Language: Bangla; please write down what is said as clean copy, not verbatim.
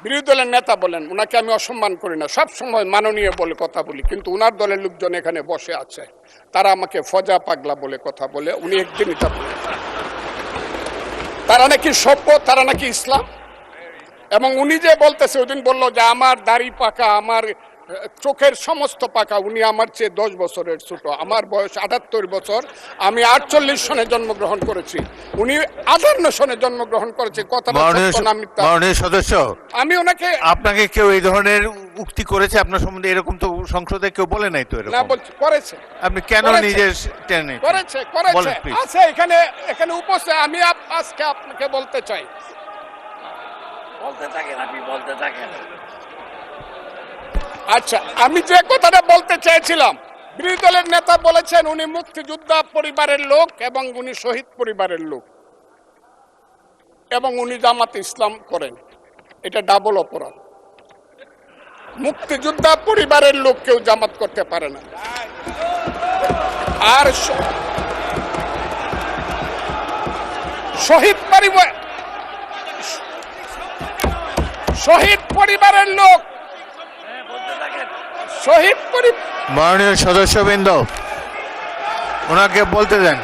বিরোধী দলের নেতা বলেন, উনাকে আমি অসম্মান করি না, সব সময় মাননীয় বলে কথা বলি, কিন্তু উনার দলের লোকজন এখানে বসে আছে, তারা আমাকে ফজা পাগলা বলে কথা বলে। উনি একদিন এটা বলেন তারা নাকি সভ্য, তারা নাকি ইসলাম। এবং উনি যে বলতেছে, ওই দিন বললো যে আমার দাড়ি পাকা, আমার চোখের সমস্ত পাকা, উনি আমার চেয়ে 10 বছরের ছোট। আমার বয়স 78 বছর, আমি 48 সনে জন্মগ্রহণ করেছি, উনি 58 সনে জন্মগ্রহণ করেছে। কথাটা সত্য না মিথ্যা? মাননীয় সদস্য, আমি ওনাকে আপনাকে কেউ এই ধরনের উক্তি করেছে আপনার সম্বন্ধে? এরকম তো সংসদে কেউ বলে নাই তো না এরকম। বলছি, করেছে আপনি কেন করেছে। নিজে টেনে করেছে বলেন প্লিজ। আছে এখানে, এখানে উপস্থিত। আমি আজকে আপনাকে বলতে চাই, বলতে থাকেন, আপনি বলতে থাকেন। আচ্ছা, আমি যে কথাটা বলতে চেয়েছিলাম, বিরোধী দলের নেতা বলেছেন উনি মুক্তিযোদ্ধা পরিবারের লোক এবং উনি শহীদ পরিবারের লোক এবং উনি জামাতে ইসলাম করেন। এটা ডাবল অপরাধ। মুক্তিযোদ্ধা পরিবারের লোক কেউ জামাত করতে পারে না। আর শহীদ পরিবারের লোক, শহীদ পরিবার। মাননীয় সদস্যবৃন্দ, ওনাকে বলতে দেন।